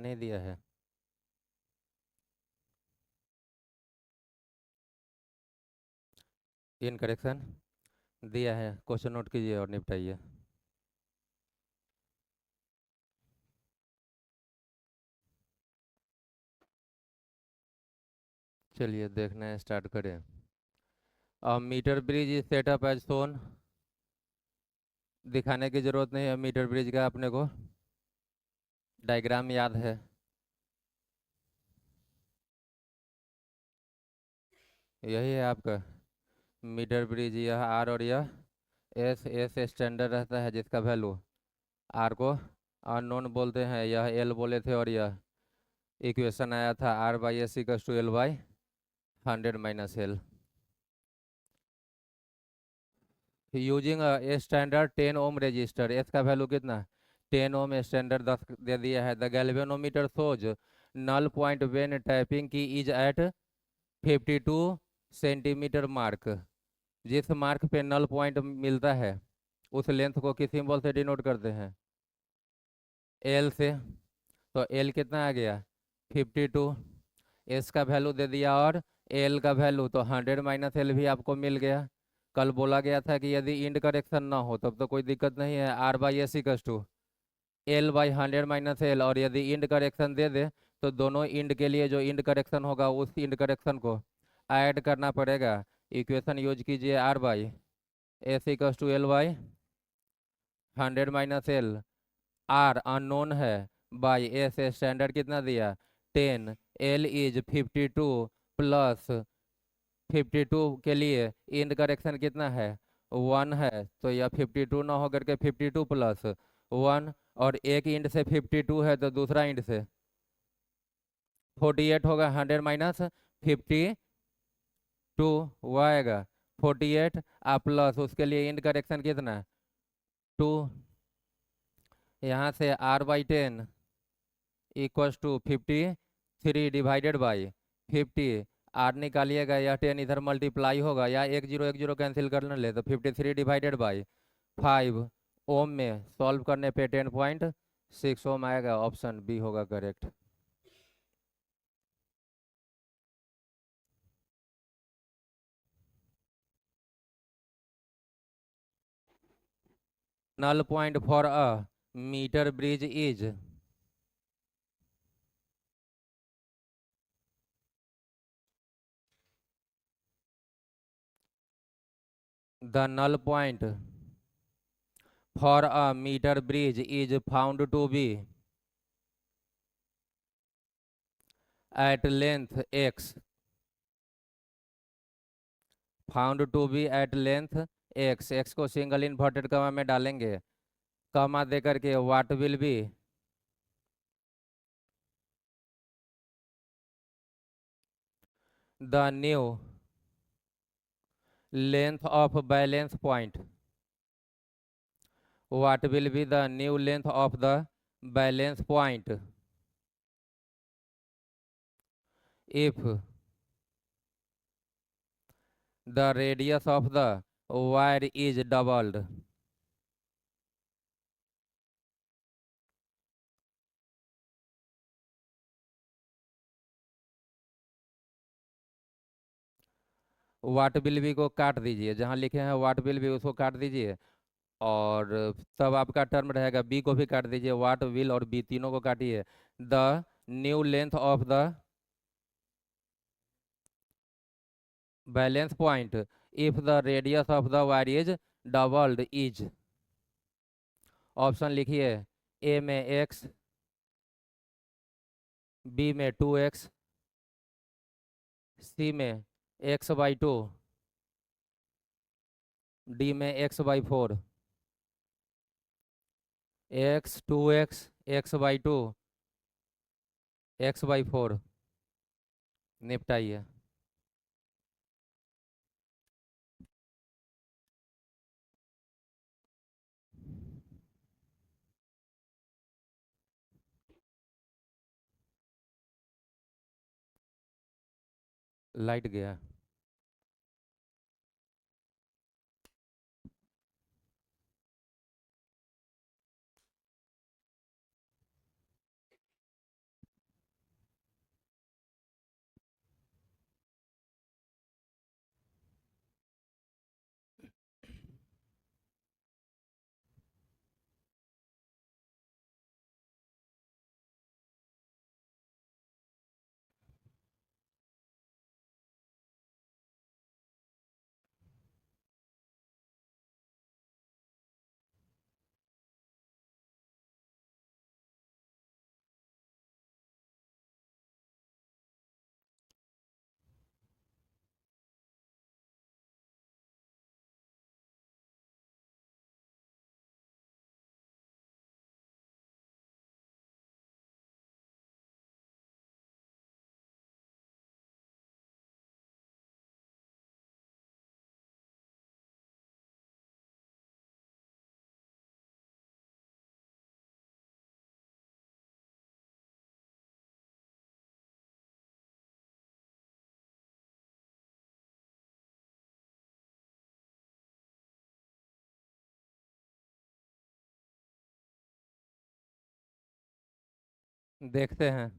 नहीं दिया है। इन करेक्शन दिया है, क्वेश्चन नोट कीजिए और निपटाइए। चलिए देखना स्टार्ट करें। Meter bridge is set up as shown. दिखाने की जरूरत नहीं है मीटर ब्रिज का, अपने को डायग्राम याद है। यही है आपका मीटर ब्रिज, यह आर और यह एस। एस स्टैंडर्ड रहता है जिसका वैल्यू, आर को अननोन बोलते हैं, यह एल बोले थे, और यह इक्वेशन आया था R by S equals to L by 100 - L. Using a standard 10 ohm resistor, S का वैल्यू कितना, 10 ओम स्टैंडर्ड 10 दे दिया है। The galvanometer shows null point when tapping key is at 52 centimetre mark. जिस मार्क पे null point मिलता है उस लेंथ को किस सिंबल से डिनोट करते हैं, एल से। तो एल कितना आ गया 52, एस का वैल्यू दे दिया और एल का वैल्यू, तो 100 - एल भी आपको मिल गया। कल बोला गया था कि यदि इंड करेक्शन ना हो तब तो कोई दिक्कत नहीं है, R by S equals to L by 100 - L. और यदि इंड करेक्शन दे दे तो दोनों इंड के लिए जो इंड करेक्शन होगा उस इंड करेक्शन को ऐड करना पड़ेगा। इक्वेशन यूज कीजिए, R by S equals to L by 100 - L. R unknown है, बाई एस स्टैंडर्ड कितना दिया 10, एल इज 52 प्लस 52 के लिए इंड करेक्शन कितना है 1 है, तो यह 52 ना होकर के 52 प्लस 1, और एक इंड से 52 है तो दूसरा इंड से 48 होगा। 100 - 52 वो आएगा 48, आप प्लस उसके लिए इंड करेक्शन कितना 2। यहाँ से r/10 equals to 53 divided by 50। R निकालिएगा, यह 10 इधर मल्टीप्लाई होगा, या 1 0 कैंसिल कर ले तो 53 डिवाइडेड बाई 5 ओम में सॉल्व करने पे 10.6 ओम आएगा। ऑप्शन बी होगा correct. null point for a meter bridge is the null point for a meter bridge is found to be at length x, found to be at length X. X को single inverted comma में डालेंगे, comma दे करके what will be the new length of balance point, what will be the new length of the balance point if the radius of the wire is doubled। What will be को काट दीजिए, जहां लिखे हैं वाट will B उसको काट दीजिए, और तब आपका टर्म रहेगा बी को भी काट दीजिए, वाट विल और बी तीनों को काटिए। The new length of the balance point if the radius of the wire is doubled is. Option लिखिए, ए में एक्स, बी में 2x, सी में x/2, डी में x/4। x 2x x/2 x/4, निपटाइए। Light गया। देखते हैं।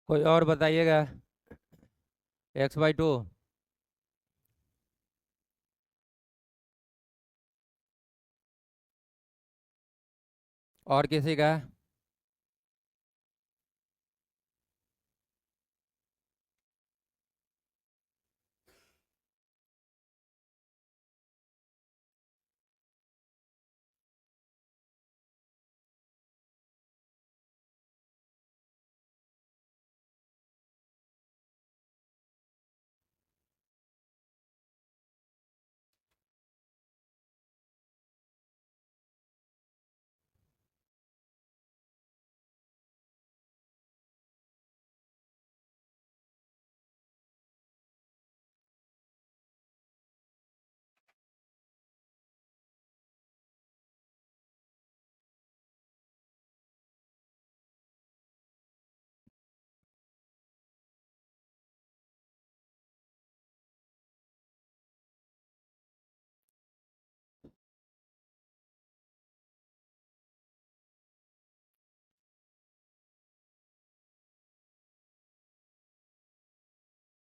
कोई और बताइएगा। x/2। और किसी का?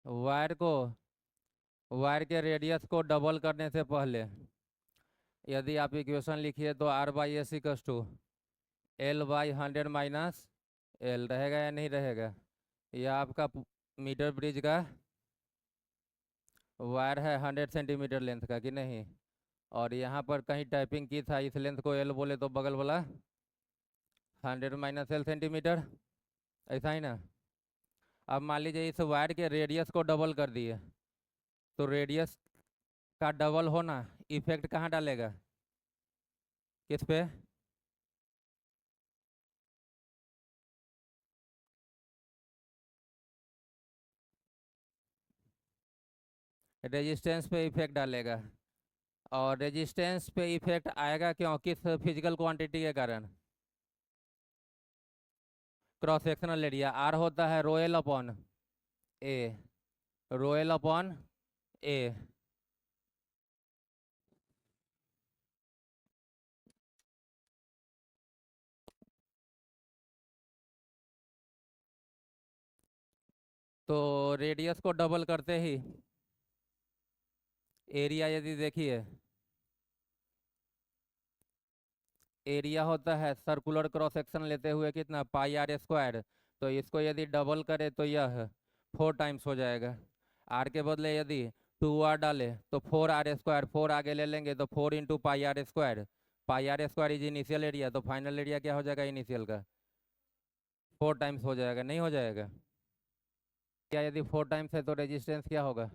वायर को वायर के रेडियस को डबल करने से पहले यदि आप इक्वेशन लिखिए तो R/S = L/100 माइनस एल रहेगा या नहीं रहेगा? यह आपका मीटर ब्रिज का वायर है 100 सेंटीमीटर लेंथ का कि नहीं। और यहाँ पर कहीं टाइपिंग की था, इस लेंथ को एल बोले तो बगल वाला 100 - L सेंटीमीटर, ऐसा ही ना। अब मान लीजिए इस वायर के रेडियस को डबल कर दिए, तो रेडियस का डबल होना इफेक्ट कहाँ डालेगा? किस पे? रेजिस्टेंस पे इफेक्ट डालेगा। और रेजिस्टेंस पे इफेक्ट आएगा क्यों? किस फिजिकल क्वांटिटी के कारण? Cross sectional area. आर होता है ρL/A। ρL/A। तो रेडियस को डबल करते ही एरिया यदि देखिए, एरिया होता है सर्कुलर क्रॉस सेक्शन लेते हुए कितना, πr²। तो इसको यदि डबल करे तो यह 4 टाइम्स हो जाएगा। आर के बदले यदि 2r डाले तो 4r², 4 आगे ले लेंगे तो 4 into πr²। πr² is initial area, तो फाइनल एरिया क्या हो जाएगा इनिशियल का? 4 टाइम्स हो जाएगा, नहीं हो जाएगा क्या? यदि 4 टाइम्स है तो रेजिस्टेंस क्या होगा?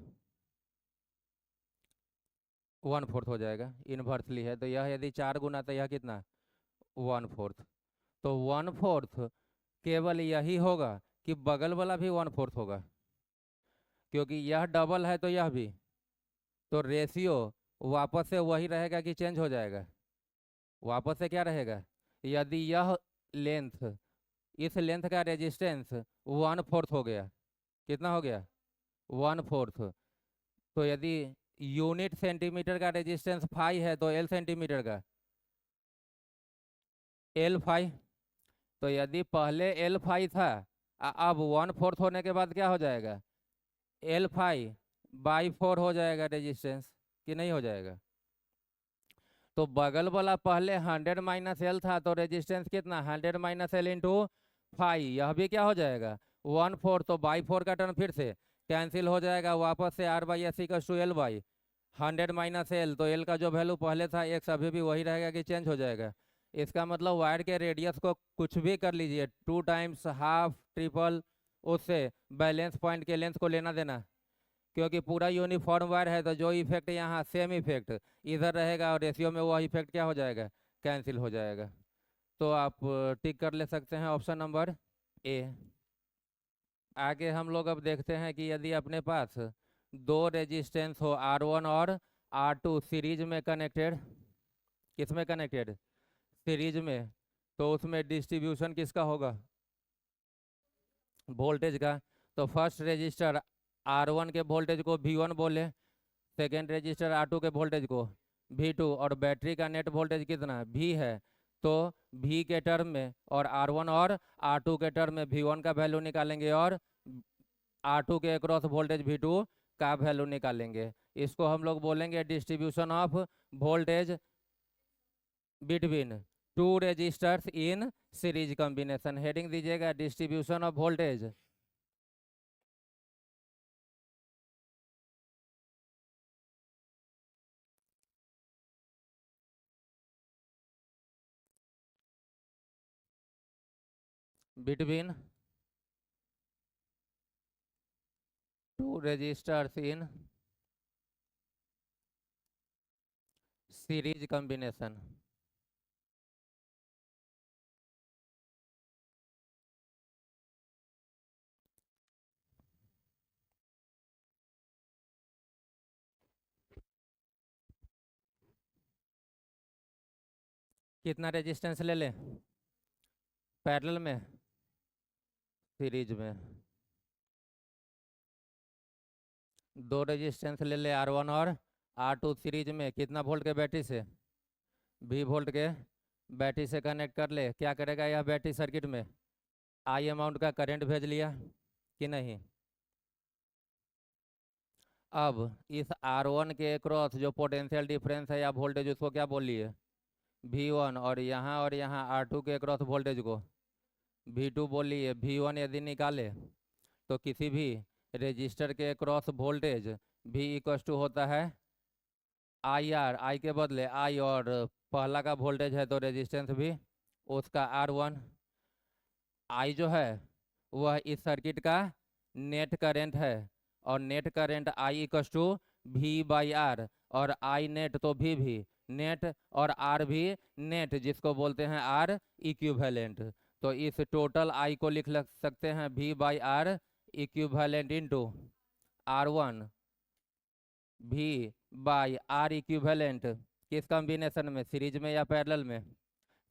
1/4 हो जाएगा, इनवर्सली है तो यह यदि 4 गुना तो यह कितना? 1/4। तो 1/4 केवल यही होगा कि बगल वाला भी 1/4 होगा, क्योंकि यह डबल है तो यह भी, तो रेशियो वापस से वही रहेगा कि चेंज हो जाएगा? वापस से क्या रहेगा? यदि यह लेंथ, इस लेंथ का रेजिस्टेंस 1/4 हो गया, कितना हो गया? 1/4। तो यदि यूनिट सेंटीमीटर का रेजिस्टेंस 5 है तो L सेंटीमीटर का L5। तो यदि पहले L5 था, अब 1/4 होने के बाद क्या हो जाएगा? L5/4 हो जाएगा रेजिस्टेंस, कि नहीं हो जाएगा? तो बगल वाला पहले 100 - L था तो रेजिस्टेंस कितना? 100 - L इंटू 5, यह भी क्या हो जाएगा? 1/4। तो बाई 4 का टर्म फिर से कैंसिल हो जाएगा, वापस से R/S=L/, 100 - L, तो L का जो वैल्यू पहले था x अभी भी वही रहेगा कि चेंज हो जाएगा? इसका मतलब वायर के रेडियस को कुछ भी कर लीजिए, 2 टाइम्स, हाफ, ट्रिपल, उससे बैलेंस पॉइंट के लेंथ को लेना देना, क्योंकि पूरा यूनिफॉर्म वायर है तो जो इफेक्ट यहाँ सेम इफेक्ट इधर रहेगा और रेशियो में वह इफेक्ट क्या हो जाएगा? कैंसिल हो जाएगा। तो आप टिक कर ले सकते हैं ऑप्शन नंबर ए। आगे हम लोग अब देखते हैं कि यदि अपने पास दो रेजिस्टेंस हो R1 और R2 सीरीज में कनेक्टेड, किस में कनेक्टेड? सीरीज में, तो उसमें डिस्ट्रीब्यूशन किसका होगा? वोल्टेज का। तो फर्स्ट रेजिस्टर R1 के वोल्टेज को V1 बोले, सेकेंड रेजिस्टर R2 के वोल्टेज को V2, और बैटरी का नेट वोल्टेज कितना? V है। तो V के टर्म में और R1 और R2 के टर्म में V1 का वैल्यू निकालेंगे और R2 के अक्रॉस वोल्टेज V2 का वैल्यू निकालेंगे। इसको हम लोग बोलेंगे distribution of voltage between two resistors in series combination. Heading दीजिएगा distribution of voltage between two resistors in series combination. कितना रेजिस्टेंस ले ले? पैरेलल में, सीरीज में दो रेजिस्टेंस ले ले R1 और R2 सीरीज में, कितना वोल्ट के बैटरी से? V वोल्ट के बैटरी से कनेक्ट कर ले। क्या करेगा यह बैटरी सर्किट में? I अमाउंट का करंट भेज लिया कि नहीं? अब इस R1 के क्रॉस जो पोटेंशियल डिफरेंस है या वोल्टेज, उसको क्या बोलिए? V1, और यहाँ R2 के क्रॉस वोल्टेज को V2 बोलिए। V1 यदि निकाले तो किसी भी रेजिस्टर के क्रॉस वोल्टेज V = होता है IR, I के बदले I, और पहला का वोल्टेज है तो रेजिस्टेंस भी उसका R1। I जो है वह इस सर्किट का नेट करंट है, और नेट करंट I = V/R, और I नेट तो V भी नेट और R भी नेट, जिसको बोलते हैं R इक्विवेलेंट। तो इस टोटल I को लिख सकते हैं V/R equivalent into R1 V/R equivalent. किस कॉम्बिनेशन में? सीरीज में या पैरेलल में?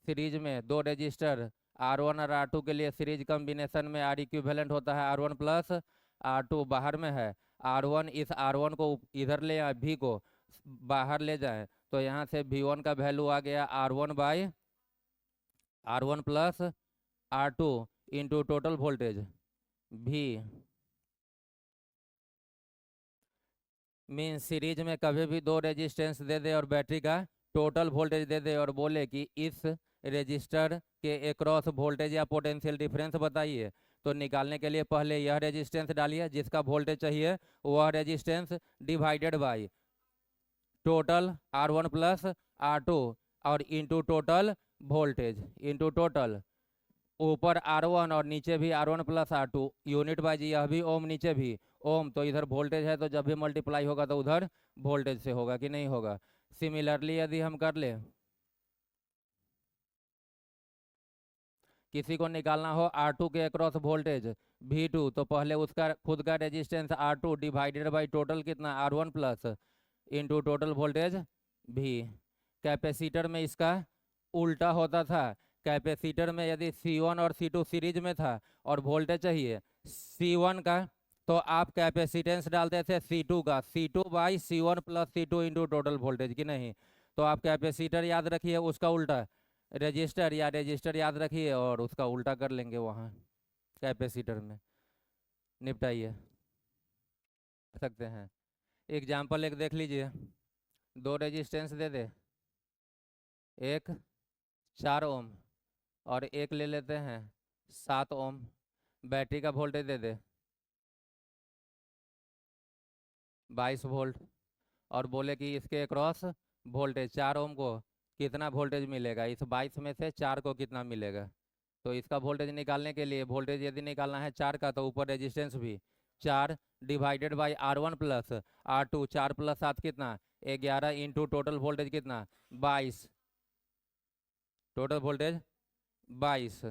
सीरीज में। दो रेजिस्टर R1 और R2 के लिए सीरीज कॉम्बिनेशन में R इक्विवेलेंट होता है R1 + R2। बाहर में है R1, इस R1 को इधर ले आए, V को बाहर ले जाए, तो यहाँ से V1 का वैल्यू आ गया R1 + R2 into total voltage V। Mean series में कभी भी दो रेजिस्टेंस दे दे और बैटरी का टोटल वोल्टेज दे दे और बोले कि इस रेजिस्टर के अक्रॉस वोल्टेज या पोटेंशियल डिफरेंस बताइए, तो निकालने के लिए पहले यह रेजिस्टेंस डालिए, जिसका वोल्टेज चाहिए वह resistance divided by total R1 plus R2 और into total voltage into total, ऊपर R1 और नीचे भी R1 plus R2 unit by जी, यह भी ओम नीचे भी ओम, तो इधर वोल्टेज है तो जब भी मल्टीप्लाई होगा तो उधर वोल्टेज से होगा कि नहीं होगा। सिमिलरली यदि हम कर ले, किसी को निकालना हो R2 के अक्रॉस वोल्टेज V2, तो पहले उसका खुद का resistance R2 divided by total कितना R1 plus into total voltage V। Capacitor में इसका उल्टा होता था, कैपेसिटर में यदि C1 और C2 सीरीज में था और वोल्टेज चाहिए C1 का, तो आप कैपेसिटेंस डालते थे C2 का, C2 by C1 plus C2 into total voltage कि नहीं। तो आप कैपेसिटर याद रखिए, उसका उल्टा रजिस्टर याद रखिए और उसका उल्टा कर लेंगे वहाँ कैपेसिटर में, निपटाइए सकते हैं। एग्जाम्पल एक देख लीजिए, दो रेजिस्टेंस दे दे, एक 4 ओम और एक ले लेते हैं 7 ओम। बैटरी का वोल्टेज दे दे 22 वोल्ट और बोले कि इसके अक्रॉस वोल्टेज 4 ओम को कितना वोल्टेज मिलेगा, इस 22 में से 4 को कितना मिलेगा। तो इसका वोल्टेज निकालने के लिए, वोल्टेज यदि निकालना है 4 का, तो ऊपर रेजिस्टेंस भी 4 divided by R1 plus R2, 4 plus 7 कितना 11 इंटू टोटल वोल्टेज कितना 22, टोटल वोल्टेज 22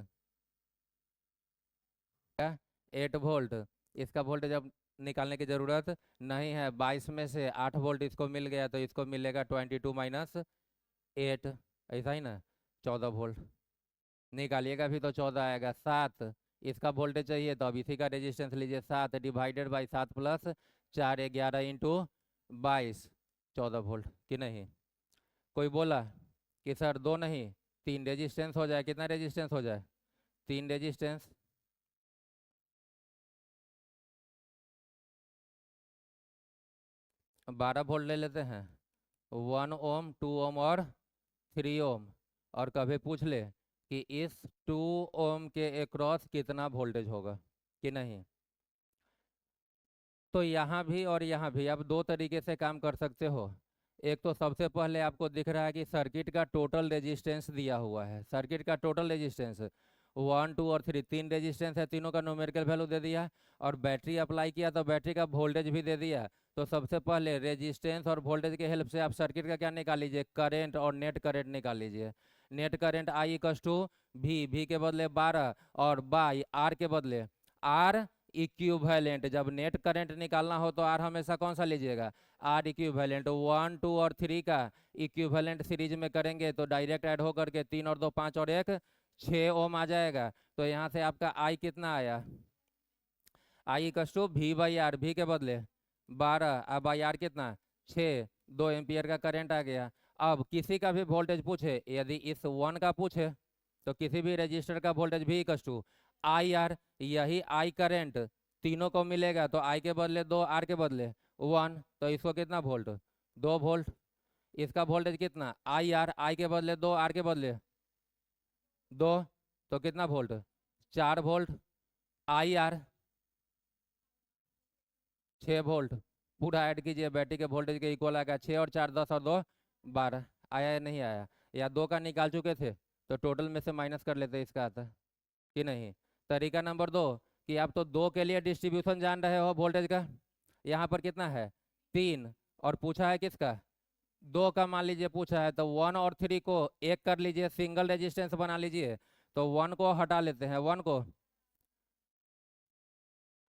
8 वोल्ट। इसका वोल्टेज अब निकालने की ज़रूरत नहीं है, 22 में से 8 वोल्ट इसको मिल गया तो इसको मिलेगा 22 माइनस 8, ऐसा ही ना 14 वोल्ट। निकालिएगा भी तो 14 आएगा। 7 इसका वोल्टेज चाहिए तो अब इसी का रेजिस्टेंस लीजिए, 7 divided by 7 plus 4 11 into 22 14 volt कि नहीं। कोई बोला कि सर 2 नहीं 3 रेजिस्टेंस हो जाए, कितना रेजिस्टेंस हो जाए 3 रेजिस्टेंस, 12 वोल्ट ले लेते हैं, 1 ओम 2 ओम और 3 ओम। और कभी पूछ ले कि इस 2 ओम के अक्रॉस कितना वोल्टेज होगा कि नहीं। तो यहाँ भी और यहाँ भी आप दो तरीके से काम कर सकते हो। एक तो सबसे पहले आपको दिख रहा है कि सर्किट का टोटल रेजिस्टेंस दिया हुआ है, सर्किट का टोटल रेजिस्टेंस 1 2 और 3 तीन रेजिस्टेंस है, तीनों का न्यूमेरिकल वैल्यू दे दिया और बैटरी अप्लाई किया तो बैटरी का वोल्टेज भी दे दिया। तो सबसे पहले रेजिस्टेंस और वोल्टेज के हेल्प से आप सर्किट का क्या निकाल लीजिए, करंट और नेट करंट निकाल लीजिए। Net current I equals to V के बदले 12 और बाई R के बदले R इक्विवेलेंट। जब नेट करंट निकालना हो तो R हमेशा कौन सा लीजिएगा, R इक्विवेलेंट। 1 2 और 3 का इक्विवेलेंट सीरीज में करेंगे तो डायरेक्ट ऐड होकर के 3 और 2 5 और 1 6 ओम आ जाएगा। तो यहाँ से आपका I कितना आया, I equals to V by R, V के बदले 12 अब बाई R कितना 6, 2 एम्पियर का करंट आ गया। अब किसी का भी वोल्टेज पूछे, यदि इस 1 का पूछे तो किसी भी रजिस्टर का voltage V equals to IR, यही I करंट तीनों को मिलेगा तो I के बदले 2 R के बदले 1, तो इसको कितना वोल्ट 2 वोल्ट। इसका वोल्टेज कितना IR, I के बदले 2 R के बदले 2, तो कितना वोल्ट 4 वोल्ट। IR 6 वोल्ट, पूरा ऐड कीजिए बैटरी के वोल्टेज के इक्वल आएगा। 6 और 4 10 और 2 12, आया या नहीं आया, या 2 का निकाल चुके थे तो टोटल में से माइनस कर लेते इसका आता कि नहीं। तरीका नंबर 2 कि आप तो 2 के लिए डिस्ट्रीब्यूशन जान रहे हो वोल्टेज का, यहाँ पर कितना है 3 और पूछा है किसका 2 का, मान लीजिए पूछा है तो 1 और 3 को एक कर लीजिए, सिंगल रेजिस्टेंस बना लीजिए। तो 1 को हटा लेते हैं, 1 को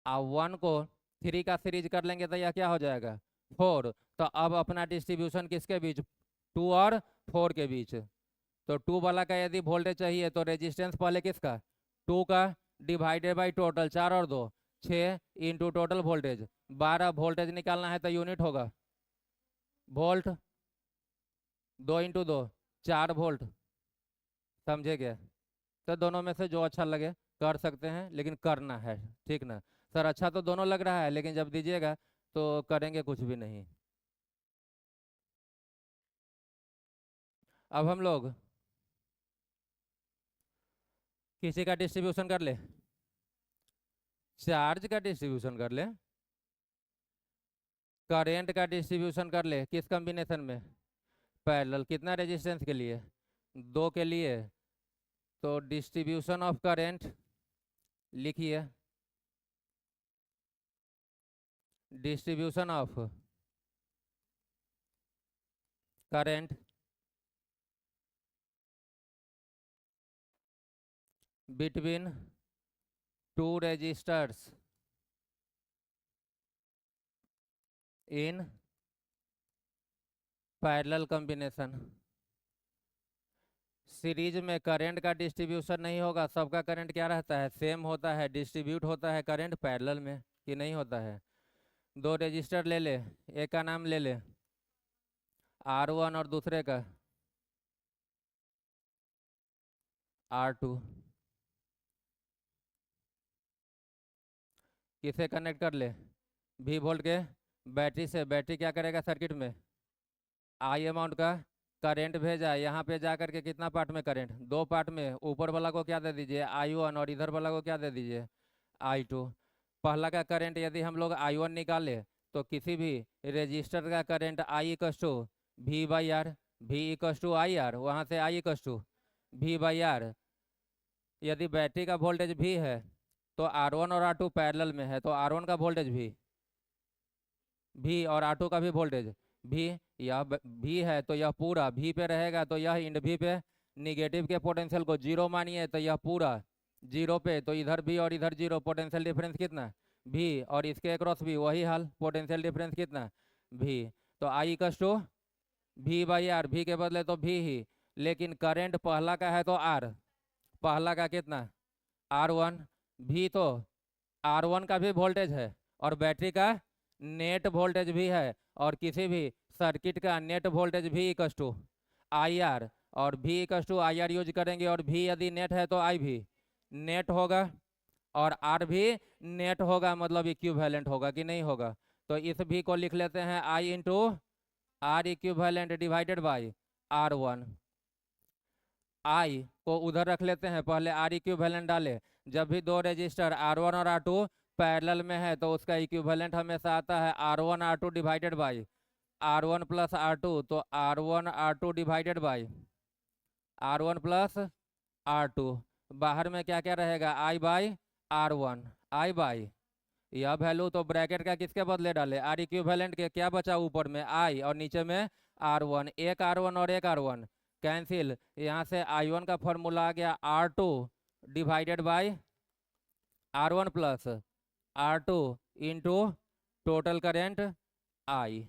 1 को 3 का सीरीज कर लेंगे तो यह क्या हो जाएगा 4। तो अब अपना डिस्ट्रीब्यूशन किसके बीच 2 और 4 के बीच। तो 2 वाला का यदि वोल्टेज चाहिए तो रेजिस्टेंस पहले किसका 2 का डिवाइडेड बाई टोटल 4 और 2 6 इंटू टोटल वोल्टेज 12, वोल्टेज निकालना है तो यूनिट होगा वोल्ट, 2 इंटू 2 4 वोल्ट, समझे क्या। तो दोनों में से जो अच्छा लगे कर सकते हैं, लेकिन करना है ठीक ना। सर अच्छा तो दोनों लग रहा है लेकिन जब दीजिएगा तो करेंगे कुछ भी नहीं। अब हम लोग किसी का डिस्ट्रीब्यूशन कर ले, चार्ज का डिस्ट्रीब्यूशन कर ले, करेंट का डिस्ट्रीब्यूशन कर ले, किस कॉम्बिनेशन में? पैरेलल। कितना रेजिस्टेंस के लिए? 2 के लिए। तो डिस्ट्रीब्यूशन ऑफ करेंट लिखिए, distribution of current between two resistors in parallel combination. Series में करंट का डिस्ट्रीब्यूशन नहीं होगा, सबका करंट क्या रहता है? सेम होता है। डिस्ट्रीब्यूट होता है करंट पैरेलल में, कि नहीं होता है? 2 रजिस्टर ले ले, एक का नाम ले ले R1 और दूसरे का R2। किसे कनेक्ट कर ले? V वोल्ट के बैटरी से। बैटरी क्या करेगा सर्किट में? I अमाउंट का करंट भेजा, यहाँ पे जा करके कितना पार्ट में करंट? 2 पार्ट में। ऊपर वाला को क्या दे दीजिए? I1 और इधर वाला को क्या दे दीजिए? I2। पहला का करंट यदि हम लोग I1 निकाले तो किसी भी रेजिस्टर का current I equals to V by R, V equals to I R, वहाँ से I equals to V by R. यदि बैटरी का वोल्टेज V है तो R1 और R2 पैरेलल में है, तो R1 का वोल्टेज V और R2 का भी वोल्टेज V। यह V है तो यह पूरा V पे रहेगा, तो यह इंड V पे निगेटिव के पोटेंशियल को 0 मानिए, तो यह पूरा 0 पे। तो इधर V और इधर 0, पोटेंशियल डिफरेंस कितना? V। और इसके अक्रॉस भी वही हाल, पोटेंशियल डिफरेंस कितना? V। तो I equals to V by R, V के बदले तो V ही, लेकिन करंट पहला का है तो R, पहला का कितना? R1। V तो R1 का भी वोल्टेज है और बैटरी का नेट वोल्टेज भी है, और किसी भी सर्किट का net voltage V equals to I R, और V equals to I R use करेंगे, और V यदि नेट है तो I भी नेट होगा और R भी नेट होगा, मतलब इक्विवेलेंट होगा कि नहीं होगा? तो इस V को लिख लेते हैं I into R equivalent divided by R1। I को उधर रख लेते हैं, पहले R इक्विवेलेंट डाले। जब भी 2 रेजिस्टर R1 और R2 पैरेलल में है तो उसका इक्विवेलेंट हमेशा आता है R1 R2 divided by R1 plus R2। तो R1 R2 divided by R1 plus R2। बाहर में क्या क्या रहेगा? I by R1, I by यह वैल्यू तो ब्रैकेट का किसके बदले डाले? R इक्विवेलेंट के। क्या बचा ऊपर में? I और नीचे में R1। एक R1 और एक R1 कैंसिल, यहाँ से I1 का फॉर्मूला आ गया R2 divided by R1 plus R2 into total current I।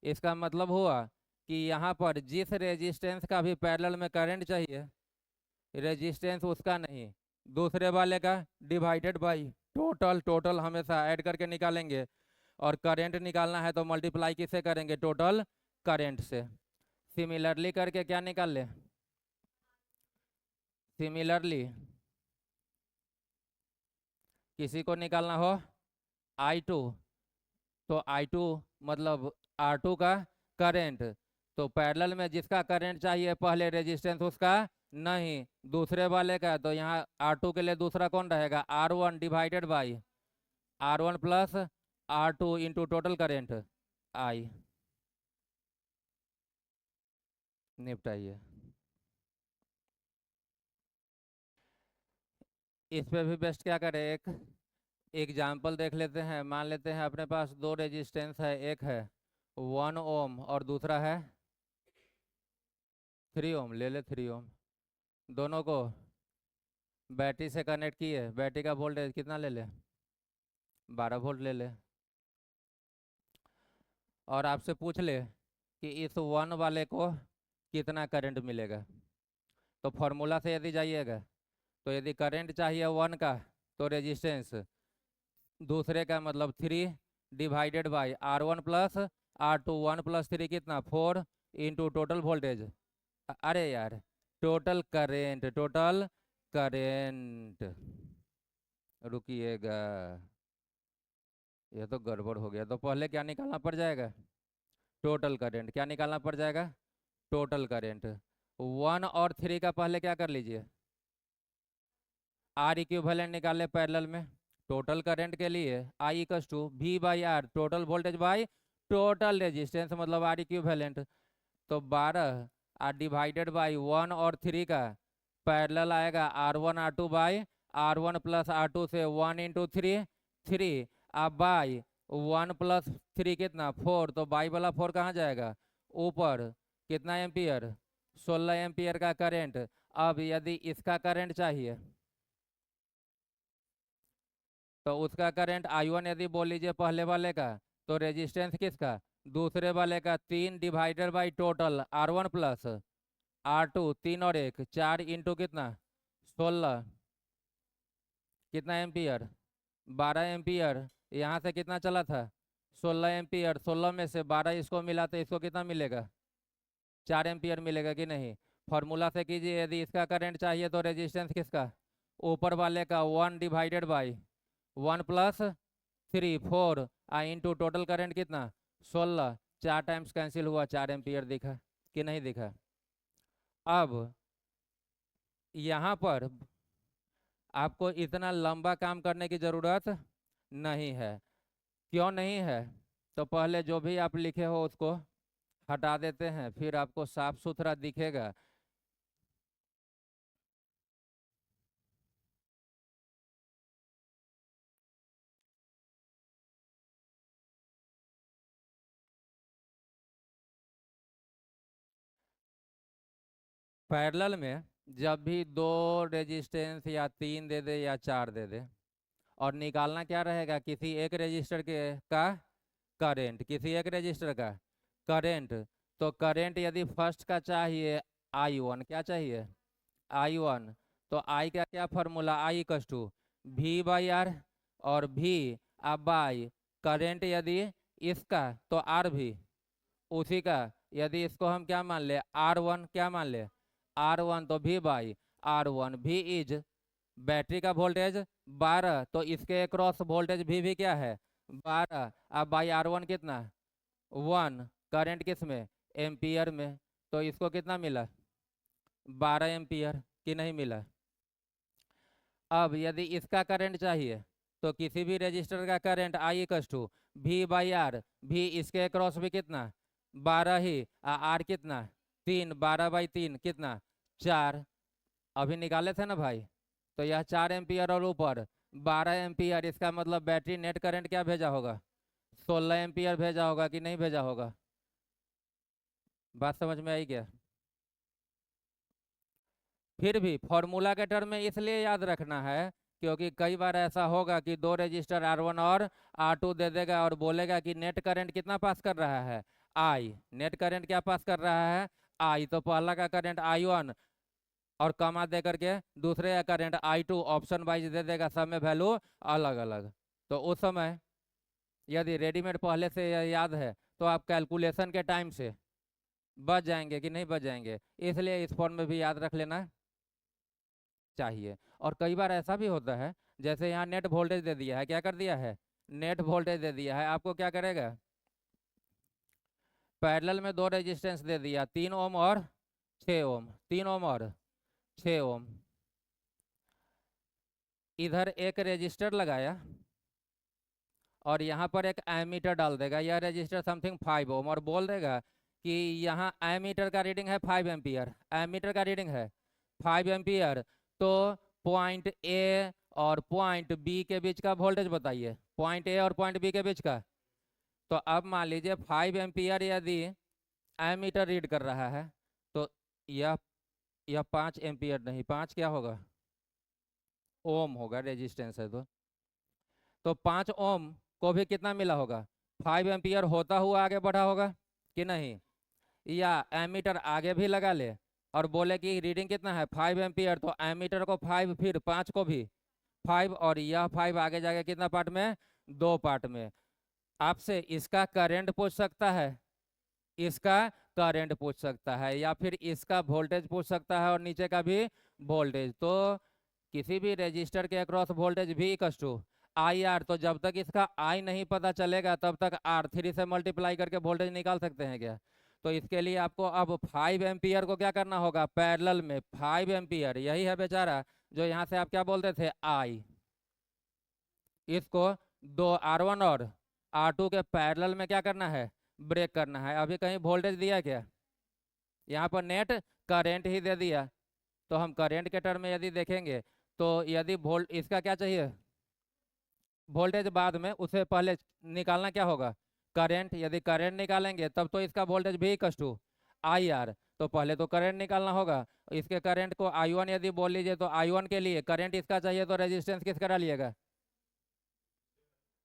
इसका मतलब हुआ कि यहाँ पर जिस रेजिस्टेंस का भी पैरेलल में करंट चाहिए, रेजिस्टेंस उसका नहीं, दूसरे वाले का डिवाइडेड बाई टोटल। टोटल हमेशा ऐड करके निकालेंगे, और करंट निकालना है तो मल्टीप्लाई किससे करेंगे? टोटल करंट से। सिमिलरली करके क्या निकाल ले? सिमिलरली किसी को निकालना हो I2, तो I2 मतलब R2 का करंट। तो पैरेलल में जिसका करंट चाहिए पहले रेजिस्टेंस उसका नहीं, दूसरे वाले का। तो यहाँ R2 के लिए दूसरा कौन रहेगा? R1 divided by R1 plus R2 into total current I। निपटाइए। इस पे भी बेस्ट क्या करें, एक एग्जाम्पल देख लेते हैं। मान लेते हैं अपने पास 2 रेजिस्टेंस है, एक है 1 ओम और दूसरा है 3 ओम। ले ले 3 ओम, दोनों को बैटरी से कनेक्ट किए। बैटरी का वोल्टेज कितना ले ले? 12 वोल्ट ले ले। और आपसे पूछ ले कि इस 1 वाले को कितना करंट मिलेगा, तो फॉर्मूला से यदि जाइएगा तो यदि करंट चाहिए 1 का तो रेजिस्टेंस, दूसरे का मतलब 3 divided by R1 plus R2। 1 plus 3 कितना? 4 इंटू टोटल वोल्टेज। अरे यार, टोटल करेंट, टोटल करेंट। रुकिएगा, यह तो गड़बड़ हो गया। तो पहले क्या निकालना पड़ जाएगा? Total current. क्या निकालना पड़ जाएगा? Total current. 1 और 3 का पहले क्या कर लीजिए? R इक्विवेलेंट निकाले पैरेलल में, टोटल करंट के लिए I equal to V by R, total voltage by total resistance, मतलब आर इक्विवेलेंट। तो 12 आर डिवाइडेड बाई 1 और 3 का पैरेलल आएगा R1 प्लस R2 से 1 इंटू 3 अब बाई 1 + 3 कितना 4, तो बाई वाला 4 कहाँ जाएगा ऊपर, कितना एम्पियर 16 एम्पियर का करंट। अब यदि इसका करंट चाहिए तो उसका करंट I1 यदि बोल लीजिए पहले वाले का, तो रेजिस्टेंस किसका दूसरे वाले का 3 divided by total R1 plus R2, 3 और 1 4 इंटू कितना 16, कितना एम्पियर 12 एम्पियर। यहाँ से कितना चला था 16 एम्पियर, 16 में से 12 इसको मिला तो इसको कितना मिलेगा 4 एम्पियर मिलेगा कि नहीं। फॉर्मूला से कीजिए, यदि इसका करंट चाहिए तो रेजिस्टेंस किसका ऊपर वाले का 1 divided by 1 + 3 4 into total current कितना 16, 4 टाइम्स कैंसिल हुआ 4 एम्पियर दिखा कि नहीं दिखा। अब यहाँ पर आपको इतना लंबा काम करने की ज़रूरत नहीं है। क्यों नहीं है, तो पहले जो भी आप लिखे हो उसको हटा देते हैं, फिर आपको साफ सुथरा दिखेगा। पैरेलल में जब भी 2 रेजिस्टेंस या 3 दे दे या 4 दे दे, और निकालना क्या रहेगा किसी एक रजिस्टर के का करंट, किसी एक रजिस्टर का करंट। तो करंट यदि फर्स्ट का चाहिए I1, क्या चाहिए I1, तो I का क्या formula I equal to V by R, और V अब बाई करंट यदि इसका तो R भी उसी का, यदि इसको हम क्या मान ले R1, क्या मान ले R1, तो V by R1, V is battery का वोल्टेज 12, तो इसके अक्रॉस वोल्टेज भी क्या है 12, अब बाई R1 कितना 1, करंट किस में एम्पियर में, तो इसको कितना मिला 12 एम्पियर कि नहीं मिला। अब यदि इसका करंट चाहिए तो किसी भी रजिस्टर का current I equal to V by R, भी इसके अक्रॉस भी कितना 12 ही, R कितना 3, 12/3 कितना 4, अभी निकाले थे ना भाई। तो यह 4 एम्पियर और ऊपर 12 एम्पियर, इसका मतलब बैटरी नेट करंट क्या भेजा होगा 16 एम्पियर भेजा होगा कि नहीं भेजा होगा। बात समझ में आई क्या। फिर भी फॉर्मूला के टर्म में इसलिए याद रखना है क्योंकि कई बार ऐसा होगा कि 2 रजिस्टर R1 और R2 दे देगा और बोलेगा कि नेट करंट कितना पास कर रहा है I, नेट करंट क्या पास कर रहा है I, तो पहला का करंट I1 और कमा दे करके दूसरे का करंट I2 ऑप्शन वाइज दे देगा, सब में वैल्यू अलग अलग। तो उस समय यदि रेडीमेड पहले से याद है तो आप कैलकुलेशन के टाइम से बच जाएंगे कि नहीं बच जाएंगे, इसलिए इस फॉर्म में भी याद रख लेना चाहिए। और कई बार ऐसा भी होता है, जैसे यहाँ नेट वोल्टेज दे दिया है, क्या कर दिया है नेट वोल्टेज दे दिया है, आपको क्या करेगा पैरेलल में 2 रेजिस्टेंस दे दिया 3 ओम और 6 ओम, 3 ओम और 6 ओम, इधर एक रेजिस्टर लगाया और यहाँ पर एक एमीटर डाल देगा, यह रेजिस्टर समथिंग 5 ओम, और बोल देगा कि यहाँ एमीटर का रीडिंग है 5 एम्पियर, एमीटर का रीडिंग है 5 एम्पियर, तो पॉइंट ए और पॉइंट बी के बीच का वोल्टेज बताइए, पॉइंट ए और पॉइंट बी के बीच का। तो अब मान लीजिए 5 एम्पियर यदि एमीटर रीड कर रहा है तो यह 5 एम्पियर नहीं, 5 क्या होगा ओम होगा, रेजिस्टेंस है तो 5 ओम को भी कितना मिला होगा 5 एम्पियर होता हुआ आगे बढ़ा होगा कि नहीं, या एमीटर आगे भी लगा ले और बोले कि रीडिंग कितना है 5 एम्पियर, तो एमीटर को 5 फिर 5 को भी 5, और यह 5 आगे जाके कितना पार्ट में 2 पार्ट में। आपसे इसका करंट पूछ सकता है, इसका करंट पूछ सकता है, या फिर इसका वोल्टेज पूछ सकता है और नीचे का भी वोल्टेज। तो किसी भी रजिस्टर के अक्रॉस वोल्टेज भी इक्वल टू IR, तो जब तक इसका I नहीं पता चलेगा तब तक R3 से मल्टीप्लाई करके वोल्टेज निकाल सकते हैं क्या। तो इसके लिए आपको अब 5 एम्पियर को क्या करना होगा पैरेलल में 5 एम्पियर, यही है बेचारा जो यहाँ से आप क्या बोलते थे I, इसको दो R1 और R2 के पैरेलल में क्या करना है, ब्रेक करना है। अभी कहीं वोल्टेज दिया क्या, यहाँ पर नेट करंट ही दे दिया। तो हम करंट के टर्म में यदि देखेंगे तो यदि वोल्ट इसका क्या चाहिए, वोल्टेज बाद में, उससे पहले निकालना क्या होगा, करंट। यदि करंट निकालेंगे तब तो इसका वोल्टेज भी इक्वल टू IR, तो पहले तो करंट निकालना होगा। इसके करंट को I1 यदि बोल लीजिए तो I1 के लिए करंट इसका चाहिए तो रेजिस्टेंस किसका डालिएगा,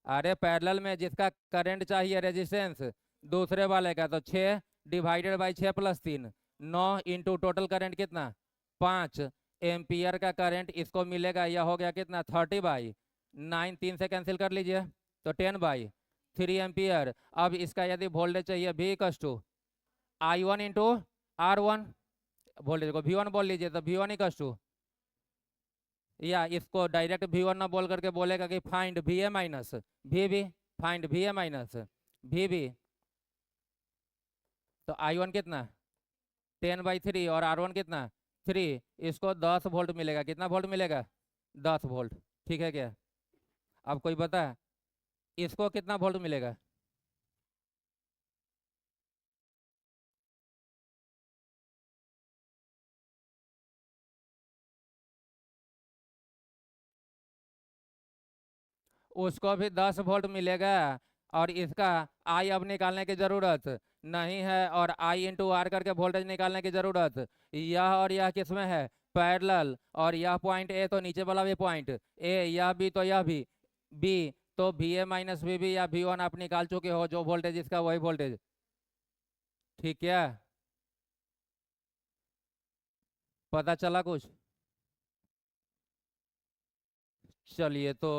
अरे पैरेलल में जिसका करंट चाहिए रेजिस्टेंस दूसरे वाले का, तो 6 divided by 6 plus 3, 9 into total current कितना 5 एम्पियर का करंट इसको मिलेगा। यह हो गया कितना 30/9, 3 से कैंसिल कर लीजिए तो 10/3 एम्पियर। अब इसका यदि वोल्टेज चाहिए V equal to I1 into R1, voltage को V1 बोल लीजिए तो V1 इक्वल टू, या इसको डायरेक्ट V1 ना बोल करके बोलेगा कि find VA minus VB, find VA minus VB। तो I1 कितना 10/3 और R1 कितना 3, इसको 10 वोल्ट मिलेगा। कितना वोल्ट मिलेगा 10 वोल्ट, ठीक है क्या। अब कोई बता इसको कितना वोल्ट मिलेगा, उसको भी 10 वोल्ट मिलेगा। और इसका आई अब निकालने की जरूरत नहीं है, और आई इंटू आर करके वोल्टेज निकालने की जरूरत। यह और यह किसमें है पैरेलल, और यह पॉइंट ए तो नीचे वाला भी पॉइंट ए, यह बी तो यह भी बी, तो VA माइनस VB या V1 आप निकाल चुके हो, जो वोल्टेज इसका वही वोल्टेज, ठीक है। पता चला कुछ, चलिए तो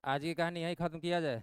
आज की कहानी यही खत्म किया जाए।